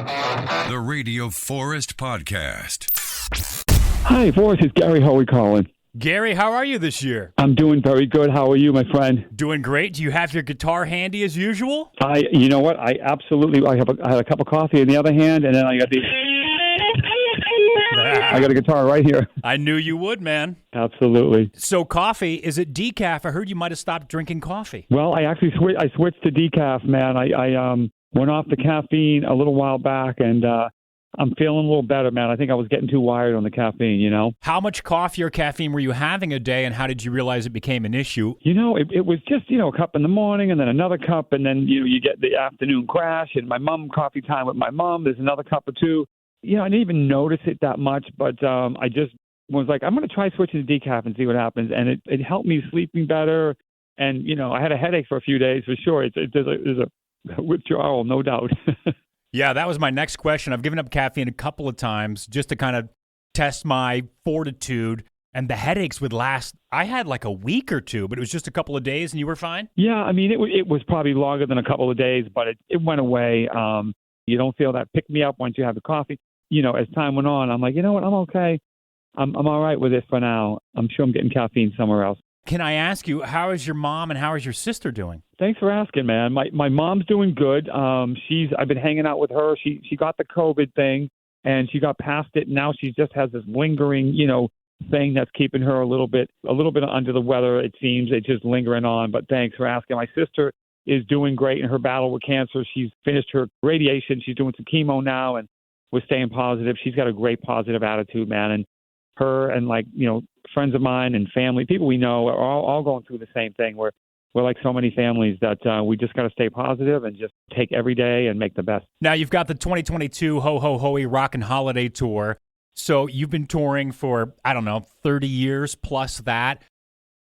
The Radio Forest Podcast. Hi, Forrest. It's Gary Hoey calling. Gary, how are you this year? I'm doing very good. How are you, my friend? Doing great. Do you have your guitar handy as usual? You know what? I had a cup of coffee in the other hand, and then I got I got a guitar right here. I knew you would, man. Absolutely. So coffee, is it decaf? I heard you might have stopped drinking coffee. Well, I actually switched to decaf, man. I went off the caffeine a little while back, and I'm feeling a little better, man. I think I was getting too wired on the caffeine, you know. How much coffee or caffeine were you having a day, and how did you realize it became an issue? You know, it was just, a cup in the morning and then another cup, and then, you get the afternoon crash, and my mom, coffee time with my mom, there's another cup or two. I didn't even notice it that much, but I just was like, I'm going to try switching to decaf and see what happens, and it helped me sleeping better, and, I had a headache for a few days, for sure. There's a withdrawal, no doubt. Yeah, that was my next question. I've given up caffeine a couple of times just to kind of test my fortitude, and the headaches would last. I had like a week or two, but it was just a couple of days, and you were fine? Yeah, I mean, it was probably longer than a couple of days, but it went away. You don't feel that pick-me-up once you have the coffee. As time went on, I'm like, you know what, I'm okay. I'm all right with this for now. I'm sure I'm getting caffeine somewhere else. Can I ask you, how is your mom and how is your sister doing? Thanks for asking, man. My mom's doing good. I've been hanging out with her. She got the COVID thing, and she got past it. Now she just has this lingering, thing that's keeping her a little bit under the weather. It seems it's just lingering on. But thanks for asking. My sister is doing great in her battle with cancer. She's finished her radiation. She's doing some chemo now, and we're staying positive. She's got a great positive attitude, man. And her and friends of mine and family, people we know, are all going through the same thing. We're like so many families that we just got to stay positive and just take every day and make the best. Now, you've got the 2022 Ho Ho Hoey Rockin' Holiday Tour. So you've been touring for, 30 years plus that.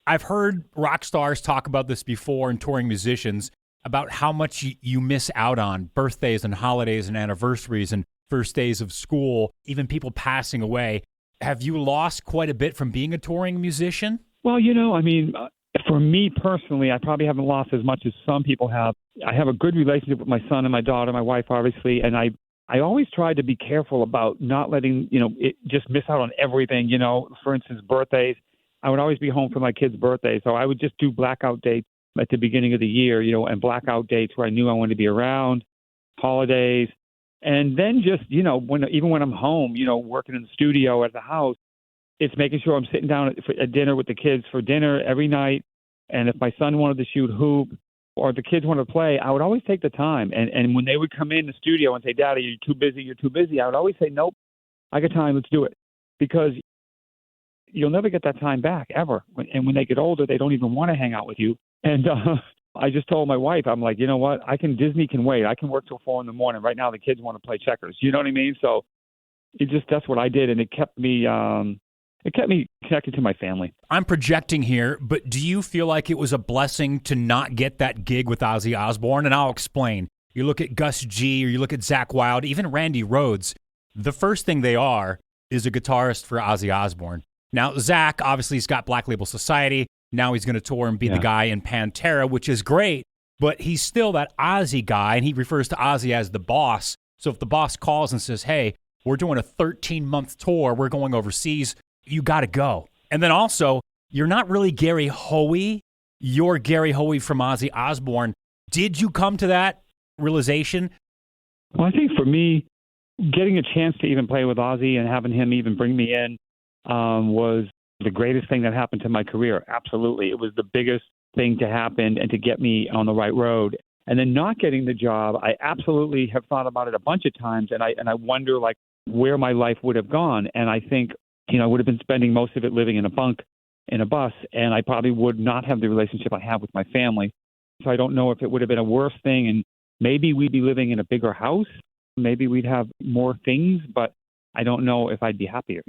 I've heard rock stars talk about this before, and touring musicians, about how much you miss out on birthdays and holidays and anniversaries and first days of school, even people passing away. Have you lost quite a bit from being a touring musician? Well, for me personally, I probably haven't lost as much as some people have. I have a good relationship with my son and my daughter, my wife, obviously, and I always try to be careful about not letting, it just miss out on everything. For instance, birthdays. I would always be home for my kids' birthdays, so I would just do blackout dates at the beginning of the year, and blackout dates where I knew I wanted to be around, holidays. And then just, even when I'm home, working in the studio at the house, it's making sure I'm sitting down at dinner with the kids for dinner every night. And if my son wanted to shoot hoop or if the kids wanted to play, I would always take the time. And when they would come in the studio and say, Daddy, you're too busy, I would always say, nope, I got time, let's do it. Because you'll never get that time back, ever. And when they get older, they don't even want to hang out with you. And I just told my wife, I'm like, you know what? Disney can wait. I can work till 4 a.m. Right now, the kids want to play checkers. You know what I mean? So that's what I did, and it kept me connected to my family. I'm projecting here, but do you feel like it was a blessing to not get that gig with Ozzy Osbourne? And I'll explain. You look at Gus G, or you look at Zakk Wylde, even Randy Rhoads. The first thing they are is a guitarist for Ozzy Osbourne. Now, Zakk, obviously, he's got Black Label Society. Now he's going to tour and be the guy in Pantera, which is great, but he's still that Ozzy guy, and he refers to Ozzy as the boss. So if the boss calls and says, hey, we're doing a 13-month tour, we're going overseas, you got to go. And then also, you're not really Gary Hoey. You're Gary Hoey from Ozzy Osbourne. Did you come to that realization? Well, I think for me, getting a chance to even play with Ozzy and having him even bring me in was the greatest thing that happened to my career. Absolutely. It was the biggest thing to happen and to get me on the right road. And then not getting the job, I absolutely have thought about it a bunch of times, and I wonder where my life would have gone. And I think, I would have been spending most of it living in a bunk in a bus, and I probably would not have the relationship I have with my family. So I don't know if it would have been a worse thing, and maybe we'd be living in a bigger house. Maybe we'd have more things, but I don't know if I'd be happier,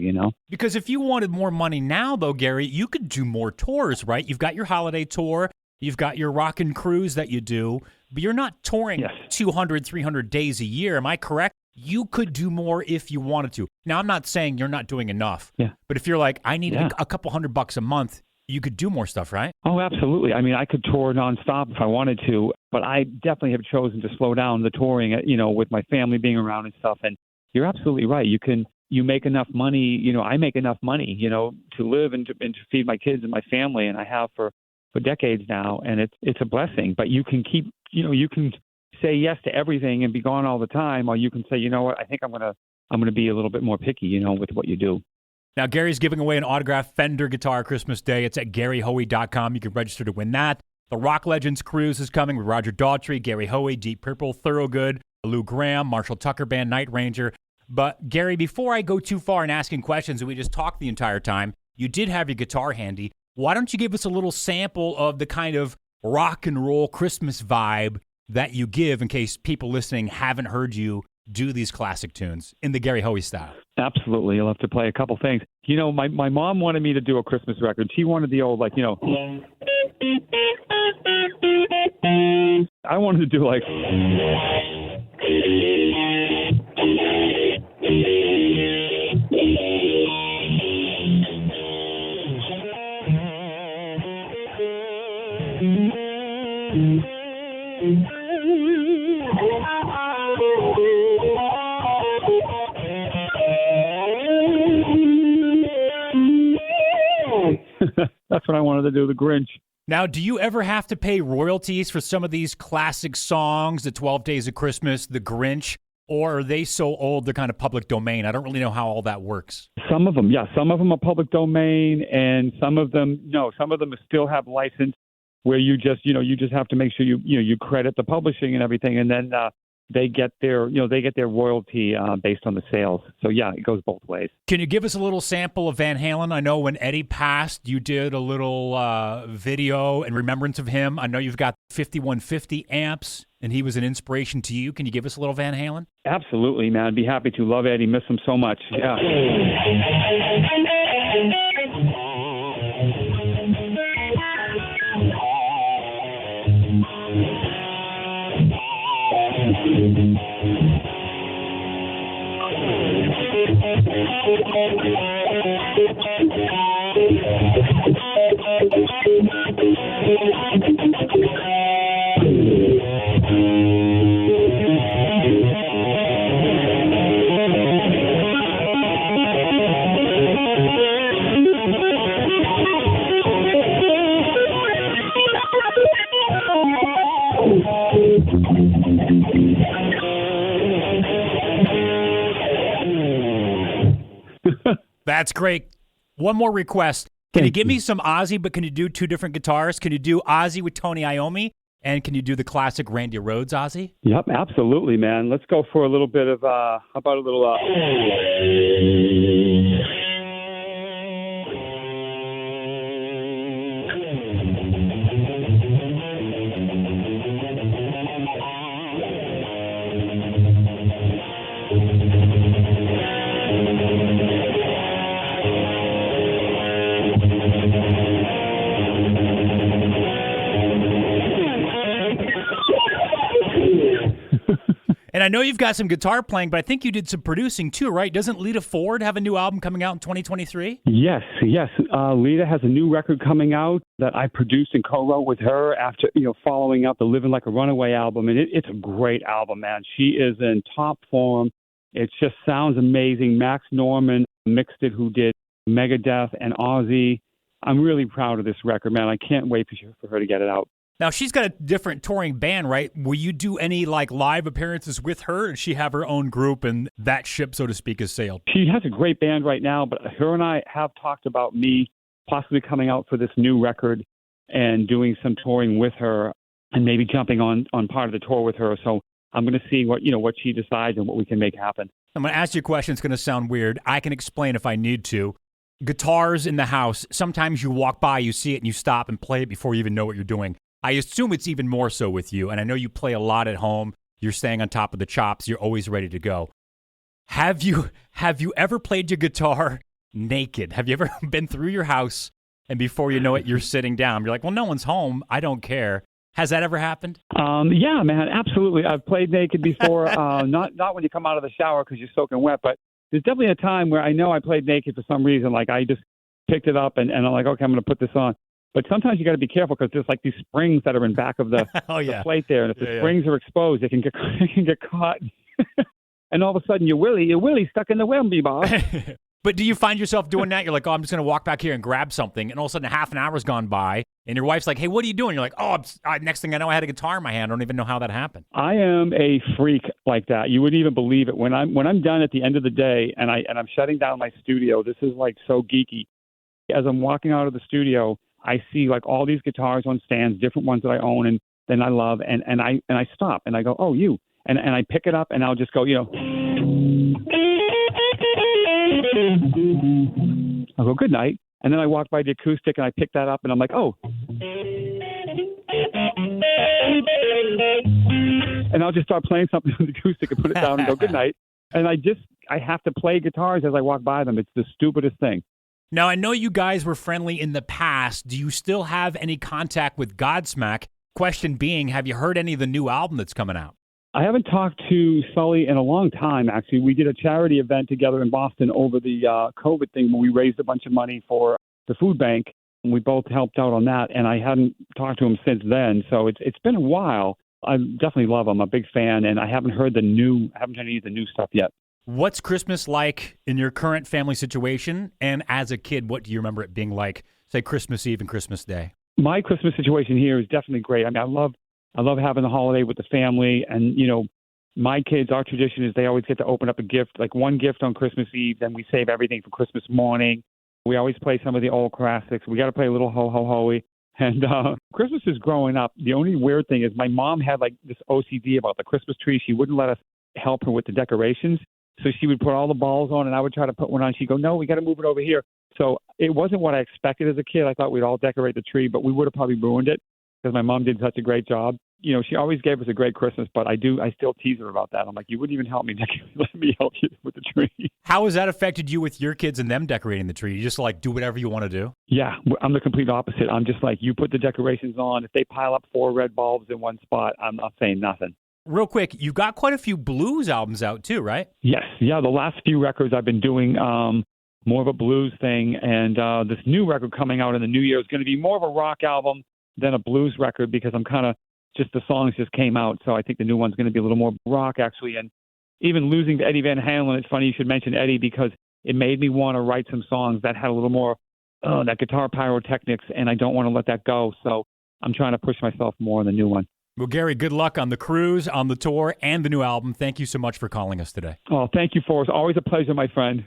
Because if you wanted more money now, though, Gary, you could do more tours, right? You've got your holiday tour, you've got your rockin' cruise that you do, but you're not touring 200, 300 days a year. Am I correct? You could do more if you wanted to. Now, I'm not saying you're not doing enough, but if you're like, I need a couple $100 a month, you could do more stuff, right? Oh, absolutely. I mean, I could tour nonstop if I wanted to. But I definitely have chosen to slow down the touring, with my family being around and stuff. And you're absolutely right. You make enough money, I make enough money, to live and to feed my kids and my family, and I have for decades now, and it's a blessing. But you can keep, you can say yes to everything and be gone all the time, or you can say, you know what, I think I'm gonna be a little bit more picky, with what you do. Now, Gary's giving away an autographed Fender guitar Christmas Day. It's at GaryHoey.com. You can register to win that. The Rock Legends Cruise is coming with Roger Daltrey, Gary Hoey, Deep Purple, Thorogood, Lou Gramm, Marshall Tucker Band, Night Ranger. But, Gary, before I go too far in asking questions, and we just talked the entire time, you did have your guitar handy. Why don't you give us a little sample of the kind of rock and roll Christmas vibe that you give in case people listening haven't heard you do these classic tunes in the Gary Hoey style? Absolutely. You'll have to play a couple things. My mom wanted me to do a Christmas record. She wanted the old, I wanted to do like... That's what I wanted to do, the Grinch. Now, do you ever have to pay royalties for some of these classic songs, the 12 Days of Christmas, the Grinch, or are they so old they're kind of public domain? I don't really know how all that works. Some of them, yeah. Some of them are public domain, and some of them, no. Some of them still have license where you just have to make sure you credit the publishing and everything, and then they get their royalty based on the sales. So yeah, it goes both ways. Can you give us a little sample of Van Halen? I know when Eddie passed, you did a little video in remembrance of him. I know you've got 5150 amps, and he was an inspiration to you. Can you give us a little Van Halen? Absolutely, man. I'd be happy to. Love Eddie. Miss him so much. Yeah. That's great. One more request. Can you give me some Ozzy, but can you do two different guitars? Can you do Ozzy with Tony Iommi? And can you do the classic Randy Rhoads Ozzy? Yep, absolutely, man. Let's go for a little bit of, how about a little... And I know you've got some guitar playing, but I think you did some producing too, right? Doesn't Lita Ford have a new album coming out in 2023? Yes. Lita has a new record coming out that I produced and co-wrote with her after, following up the Living Like a Runaway album. And it's a great album, man. She is in top form. It just sounds amazing. Max Norman mixed it, who did Megadeth and Ozzy. I'm really proud of this record, man. I can't wait for her to get it out. Now, she's got a different touring band, right? Will you do any live appearances with her? Or does she have her own group and that ship, so to speak, has sailed? She has a great band right now, but her and I have talked about me possibly coming out for this new record and doing some touring with her and maybe jumping on part of the tour with her. So I'm going to see what she decides and what we can make happen. I'm going to ask you a question. It's going to sound weird. I can explain if I need to. Guitars in the house, sometimes you walk by, you see it, and you stop and play it before you even know what you're doing. I assume it's even more so with you, and I know you play a lot at home. You're staying on top of the chops. You're always ready to go. Have you ever played your guitar naked? Have you ever been through your house, and before you know it, you're sitting down? You're like, well, no one's home. I don't care. Has that ever happened? Yeah, man, absolutely. I've played naked before. Not when you come out of the shower because you're soaking wet, but there's definitely a time where I know I played naked for some reason. Like I just picked it up and I'm like, okay, I'm going to put this on. But sometimes you got to be careful because there's like these springs that are in back of the, the plate there, and if the springs are exposed, it can get caught. And all of a sudden, your Willie stuck in the Wemby bar. But do you find yourself doing that? You're like, oh, I'm just going to walk back here and grab something, and all of a sudden, half an hour's gone by, and your wife's like, hey, what are you doing? You're like, oh, next thing I know, I had a guitar in my hand. I don't even know how that happened. I am a freak like that. You wouldn't even believe it. When I'm done at the end of the day, and I'm shutting down my studio, this is like so geeky. As I'm walking out of the studio, I see like all these guitars on stands, different ones that I own and then I love, and I stop and I go, oh, you, and I pick it up and I'll just go, I'll go, good night, and then I walk by the acoustic and I pick that up and I'm like, oh, and I'll just start playing something on the acoustic and put it down and go, good night, and I have to play guitars as I walk by them. It's the stupidest thing. Now, I know you guys were friendly in the past. Do you still have any contact with Godsmack? Question being, have you heard any of the new album that's coming out? I haven't talked to Sully in a long time, actually. We did a charity event together in Boston over the COVID thing where we raised a bunch of money for the food bank, and we both helped out on that, and I hadn't talked to him since then. So it's been a while. I definitely love him. I'm a big fan, and I haven't heard any of the new stuff yet. What's Christmas like in your current family situation? And as a kid, what do you remember it being like, say, Christmas Eve and Christmas Day? My Christmas situation here is definitely great. I mean, I love having the holiday with the family. And, my kids, our tradition is they always get to open up a gift, like one gift on Christmas Eve. Then we save everything for Christmas morning. We always play some of the old classics. We got to play a little Ho Ho Hoey. And Christmas is growing up. The only weird thing is my mom had like this OCD about the Christmas tree. She wouldn't let us help her with the decorations. So she would put all the balls on, and I would try to put one on. She'd go, no, we got to move it over here. So it wasn't what I expected as a kid. I thought we'd all decorate the tree, but we would have probably ruined it because my mom did such a great job. She always gave us a great Christmas, but I still tease her about that. I'm like, you wouldn't even help me decorate. Let me help you with the tree. How has that affected you with your kids and them decorating the tree? You just like do whatever you want to do? Yeah, I'm the complete opposite. I'm just like, you put the decorations on. If they pile up 4 red bulbs in one spot, I'm not saying nothing. Real quick, you've got quite a few blues albums out too, right? Yes. Yeah, the last few records I've been doing more of a blues thing, and this new record coming out in the new year is going to be more of a rock album than a blues record because I'm kind of the songs just came out, so I think the new one's going to be a little more rock, actually. And even losing to Eddie Van Halen, it's funny you should mention Eddie because it made me want to write some songs that had a little more that guitar pyrotechnics, and I don't want to let that go, so I'm trying to push myself more on the new one. Well, Gary, good luck on the cruise, on the tour, and the new album. Thank you so much for calling us today. Oh, thank you, Forrest. Always a pleasure, my friend.